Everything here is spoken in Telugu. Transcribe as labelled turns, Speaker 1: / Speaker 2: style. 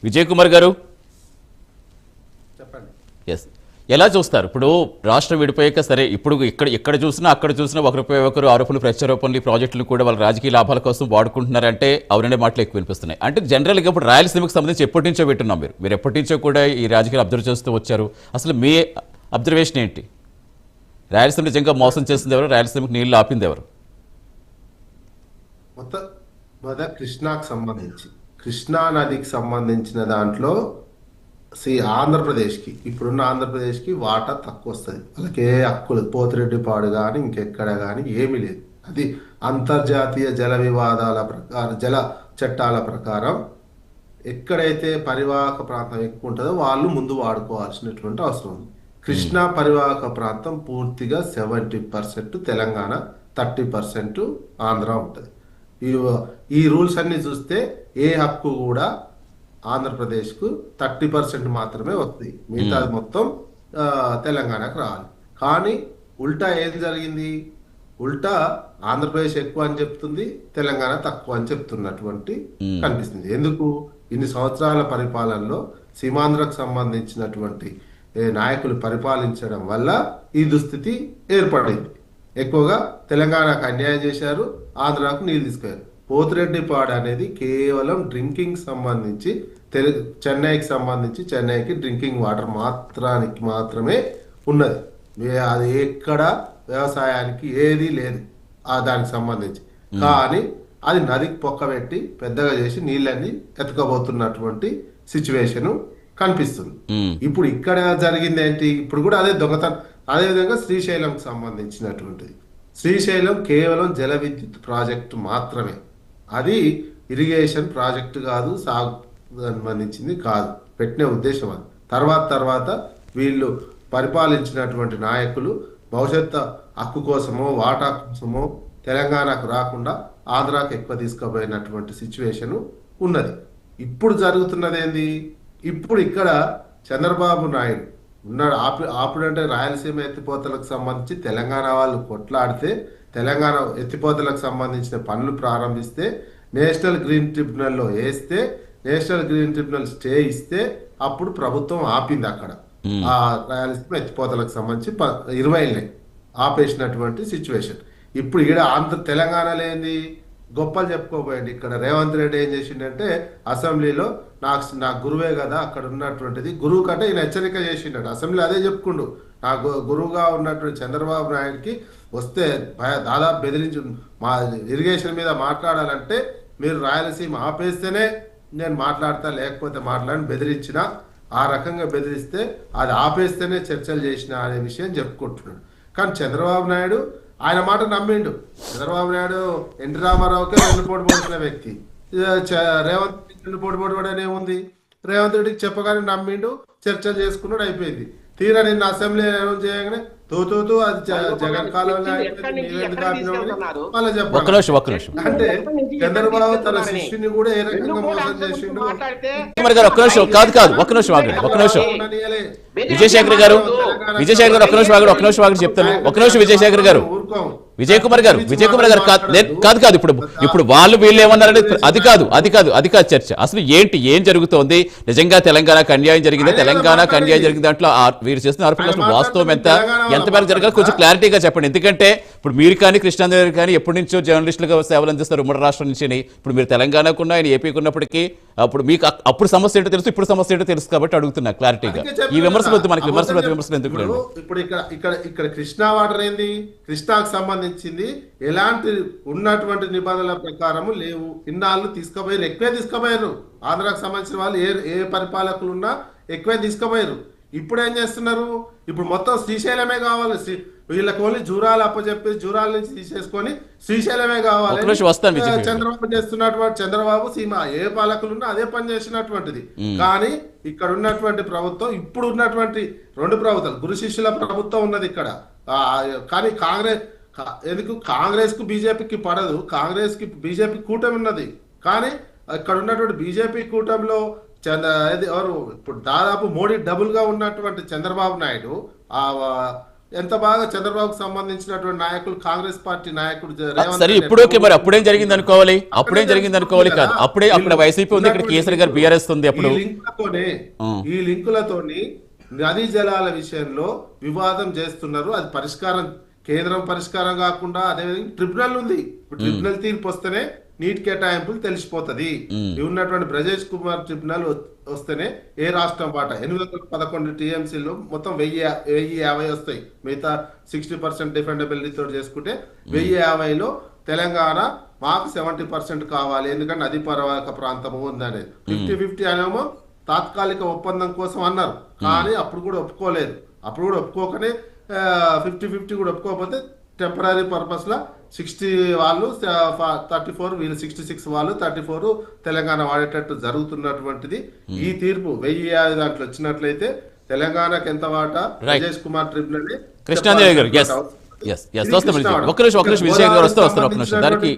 Speaker 1: విజయ్ కుమార్ గారు
Speaker 2: చెప్పండి.
Speaker 1: ఎస్, ఎలా చూస్తారు ఇప్పుడు రాష్ట్రం విడిపోయాక? సరే, ఇప్పుడు ఇక్కడ చూసినా అక్కడ చూసినా ఒకరిపై ఒకరు ఆరోపణలు, ప్రత్యారోపణలు, ఈ ప్రాజెక్టులు కూడా వాళ్ళ రాజకీయ లాభాల కోసం వాడుకుంటున్నారంటే అవుననే మాటలు ఎక్కువ వినిపిస్తున్నాయి. అంటే జనరల్గా ఇప్పుడు రాయలసీమకు సంబంధించి ఎప్పటి నుంచో పెట్టున్నాం, మీరు ఎప్పటి నుంచో కూడా ఈ రాజకీయాలు అబ్జర్వ్ చేస్తూ వచ్చారు. అసలు మీ అబ్జర్వేషన్ ఏంటి? రాయలసీమ నిజంగా మోసం చేసింది ఎవరు? రాయలసీమకు నీళ్లు ఆపింది ఎవరు?
Speaker 2: మొదట కృష్ణాకు సంబంధించి, కృష్ణా నదికి సంబంధించిన దాంట్లో ఆంధ్రప్రదేశ్కి, ఇప్పుడున్న ఆంధ్రప్రదేశ్కి వాటా తక్కువ వస్తుంది. వాళ్ళకి ఏ హక్కులు, పోతిరెడ్డిపాడు కానీ ఇంకెక్కడ కానీ ఏమీ లేదు. అది అంతర్జాతీయ జల వివాదాల ప్రకారం, జల చట్టాల ప్రకారం ఎక్కడైతే పరివాహక ప్రాంతం ఎక్కువ ఉంటుందో వాళ్ళు ముందు వాడుకోవాల్సినటువంటి అవసరం ఉంది. కృష్ణా పరివాహక ప్రాంతం పూర్తిగా 70% తెలంగాణ, 30% ఆంధ్ర ఉంటుంది. ఈ రూల్స్ అన్ని చూస్తే ఏ హక్కు కూడా ఆంధ్రప్రదేశ్కు 30% మాత్రమే వస్తుంది, మిగతాది మొత్తం తెలంగాణకు రావాలి. కానీ ఉల్టా ఏం జరిగింది? ఉల్టా ఆంధ్రప్రదేశ్ ఎక్కువ అని చెప్తుంది, తెలంగాణ తక్కువ అని చెప్తున్నటువంటి కనిపిస్తుంది. ఎందుకు? ఇన్ని సంవత్సరాల పరిపాలనలో సీమాంధ్రకు సంబంధించినటువంటి నాయకులు పరిపాలించడం వల్ల ఈ దుస్థితి ఏర్పడింది. ఎక్కువగా తెలంగాణకు అన్యాయం చేశారు, ఆంధ్రాకు నీళ్ళు తీసుకెళ్లారు. పోతిరెడ్డిపాడు అనేది కేవలం డ్రింకింగ్ సంబంధించి, చెన్నైకి సంబంధించి చెన్నైకి డ్రింకింగ్ వాటర్ మాత్రమే ఉన్నది. అది ఎక్కడ వ్యవసాయానికి ఏది లేదు దానికి సంబంధించి. కానీ అది నదికి పొక్కబెట్టి పెద్దగా చేసి నీళ్ళని ఎత్తుకోబోతున్నటువంటి సిచ్యువేషన్ కనిపిస్తుంది. ఇప్పుడు ఇక్కడ జరిగింది ఏంటి? ఇప్పుడు కూడా అదే దొంగతనం. అదేవిధంగా శ్రీశైలంకి సంబంధించినటువంటిది, శ్రీశైలం కేవలం జల విద్యుత్ ప్రాజెక్టు మాత్రమే, అది ఇరిగేషన్ ప్రాజెక్టు కాదు, సాగు సంబంధించింది కాదు. పెట్టిన ఉద్దేశం అది. తర్వాత వీళ్ళు పరిపాలించినటువంటి నాయకులు భవిష్యత్తు హక్కు కోసమో వాటా కోసమో తెలంగాణకు రాకుండా ఆంధ్రాకు ఎక్కువ తీసుకుపోయినటువంటి సిచ్యువేషన్ ఉన్నది. ఇప్పుడు జరుగుతున్నది ఏంది? ఇప్పుడు ఇక్కడ చంద్రబాబు నాయుడు ఉన్నాడు. ఆపుడంటే రాయలసీమ ఎత్తిపోతలకు సంబంధించి తెలంగాణ వాళ్ళు కొట్లాడితే, తెలంగాణ ఎత్తిపోతలకు సంబంధించిన పనులు ప్రారంభిస్తే, నేషనల్ గ్రీన్ ట్రిబ్యునల్లో వేస్తే, నేషనల్ గ్రీన్ ట్రిబ్యునల్ స్టే ఇస్తే అప్పుడు ప్రభుత్వం ఆపింది అక్కడ ఆ రాయలసీమ ఎత్తిపోతలకు సంబంధించి 20 ఆపేసినటువంటి సిచ్యువేషన్. ఇప్పుడు ఈడ తెలంగాణలో ఏంది? గొప్పలు చెప్పుకోబోయండి. ఇక్కడ రేవంత్ రెడ్డి ఏం చేసిండంటే అసెంబ్లీలో నాకు గురువే కదా అక్కడ ఉన్నటువంటిది, గురువు కంటే ఈయన హెచ్చరిక చేసిండు. అసెంబ్లీ అదే చెప్పుకుండు, నా గురువుగా ఉన్నటువంటి చంద్రబాబు నాయుడికి వస్తే దాదాపు బెదిరించి, మా ఇరిగేషన్ మీద మాట్లాడాలంటే మీరు రాయలసీమ ఆపేస్తేనే నేను మాట్లాడతా, లేకపోతే మాట్లాడని బెదిరించిన. ఆ రకంగా బెదిరిస్తే అది ఆపేస్తేనే చర్చలు చేసిన అనే విషయం చెప్పుకుంటున్నాడు. కానీ చంద్రబాబు నాయుడు ఆయన మాట నమ్మిండు. చంద్రబాబు నాయుడు ఎన్టీ రామారావుకే వెన్నుపోటు పొడిచిన వ్యక్తి. రేవంత్ రెడ్డి వెన్నుపోటు పొడిపడనే ఉంది. రేవంత్ రెడ్డికి చెప్పగానే నమ్మిండు, చర్చలు చేసుకున్నాడు, అయిపోయింది. తీరా నిన్న అసెంబ్లీ అనౌన్స్ చేయగానే తోతూ అది జగన్ కాలంలో అంటే చంద్రబాబు తన శిష్యుని కూడా ఏ రకంగా మోసం చేసిండు.
Speaker 1: విజయశేఖర్ గారు ఒక్క నిమిషం ఆగండి చెప్తాను. ఒక్క నిమిషం విజయశేఖర్ గారు, విజయ్ కుమార్ గారు కాదు. ఇప్పుడు వాళ్ళు వీళ్ళు ఏమన్నారంటే అది కాదు చర్చ. అసలు ఏం జరుగుతోంది? నిజంగా తెలంగాణకు అన్యాయం జరిగిందా? తెలంగాణకు అన్యాయం జరిగిన దాంట్లో వీరు చేస్తున్న ఆరోపణలు అసలు వాస్తవం ఎంత మేరకు జరగాలి కొంచెం క్లారిటీగా చెప్పండి. ఎందుకంటే ఇప్పుడు మీరు కానీ కృష్ణాంజలి గారు కానీ ఎప్పటి నుంచో జర్నలిస్టులుగా సేవలు అందిస్తారు ఉమ్మడి రాష్ట్రం నుంచి. ఇప్పుడు మీరు తెలంగాణకున్న ఆయన ఏపీకి ఉన్నప్పటికీ అప్పుడు మీకు అప్పుడు సమస్య ఏంటో తెలుసు, ఇప్పుడు సమస్య ఏంటో తెలుసు కాబట్టి అడుగుతున్నా క్లారిటీగా. ఈ విమర్శలు వద్దు మనకి, విమర్శలు ఎందుకు?
Speaker 2: ఇప్పుడు ఇక్కడ కృష్ణా వాటర్ ఏంది? కృష్ణాకు సంబంధించింది ఎలాంటి ఉన్నటువంటి నిబంధనల ప్రకారము లేవు. ఇన్నాళ్ళు తీసుకుపోయారు, ఎక్కువే తీసుకుపోయారు. ఆంధ్రాకు సంబంధించిన వాళ్ళు ఏ పరిపాలకులు ఉన్నా ఎక్కువే తీసుకుపోయారు. ఇప్పుడు ఏం చేస్తున్నారు? ఇప్పుడు మొత్తం శ్రీశైలమే కావాలి, వీళ్ళకి ఓన్లీ జూరాలు అప్పచెప్పి జూరాల నుంచి తీసేసుకొని శ్రీశైలమే కావాలి. చంద్రబాబు చేస్తున్నటువంటి, చంద్రబాబు సీమ ఏ పాలకులున్నా అదే పని చేసినటువంటిది. కానీ ఇక్కడ ఉన్నటువంటి ప్రభుత్వం, ఇప్పుడు ఉన్నటువంటి 2 ప్రభుత్వాలు, గురు శిష్యుల ప్రభుత్వం ఉన్నది ఇక్కడ. కానీ కాంగ్రెస్ కు బీజేపీకి పడదు. కాంగ్రెస్ కి బీజేపీ కూటమి ఉన్నది. కానీ ఇక్కడ ఉన్నటువంటి బీజేపీ కూటమిలో ఎవరు ఇప్పుడు దాదాపు మోడీ డబుల్ గా ఉన్నటువంటి చంద్రబాబు నాయుడు ఎంత బాగా చంద్రబాబుకు సంబంధించినటువంటి నాయకులు, కాంగ్రెస్ పార్టీ నాయకుడు రేవంత్
Speaker 1: సరే
Speaker 2: రెడ్డి
Speaker 1: ఇప్పుడు ఓకే, మరి అప్పుడేం జరిగింది అనుకోవాలి, అప్పుడేం జరిగింది అనుకోవాలి కాదు, అప్పుడే అక్కడ వైసీపీ ఉంది, ఇక్కడ కేసీఆర్ గారు బీఆర్ఎస్ ఉంది. అప్పుడు
Speaker 2: ఈ లింకులతోని నదీ జలాల విషయంలో వివాదం చేస్తున్నారు. అది పరిష్కారం, కేంద్రం పరిష్కారం కాకుండా అదేవిధంగా ట్రిబ్యునల్ ఉంది. ట్రిబ్యునల్ తీర్పు వస్తేనే నీటి కేటాయింపులు తెలిసిపోతుంది. ఉన్నటువంటి బ్రజేష్ కుమార్ ట్రిబ్యునల్ వస్తేనే ఏ రాష్ట్రం పాట 811 టీఎంసీలు మొత్తం 1050 వస్తాయి. మిగతా 60% డిఫెండబిలిటీ తోటి చేసుకుంటే 1050లో తెలంగాణ మాకు 70% కావాలి, ఎందుకంటే నదీ పరివాహక ప్రాంతము ఉందనేది. 50-50 అనేమో తాత్కాలిక ఒప్పందం కోసం అన్నారు, కానీ అప్పుడు కూడా ఒప్పుకోలేదు. అప్పుడు కూడా ఒప్పుకోకనే 50-50 కూడా ఒప్పుకోకపోతే టెంపరీ పర్పస్ లో 60 వాళ్ళు 34, వీళ్ళు 66 వాళ్ళు 34 తెలంగాణ వాడేటట్టు జరుగుతున్నటువంటిది. ఈ తీర్పు 1050 దాంట్లో వచ్చినట్లయితే తెలంగాణకు ఎంత వాటా రాజేష్ కుమార్ ట్రిబ్యునల్
Speaker 1: కృష్ణాదేవి గారు ఒక్క నిమిషం విజయ్ గారు వస్తారు. ఒక్క నిమిషం దానికి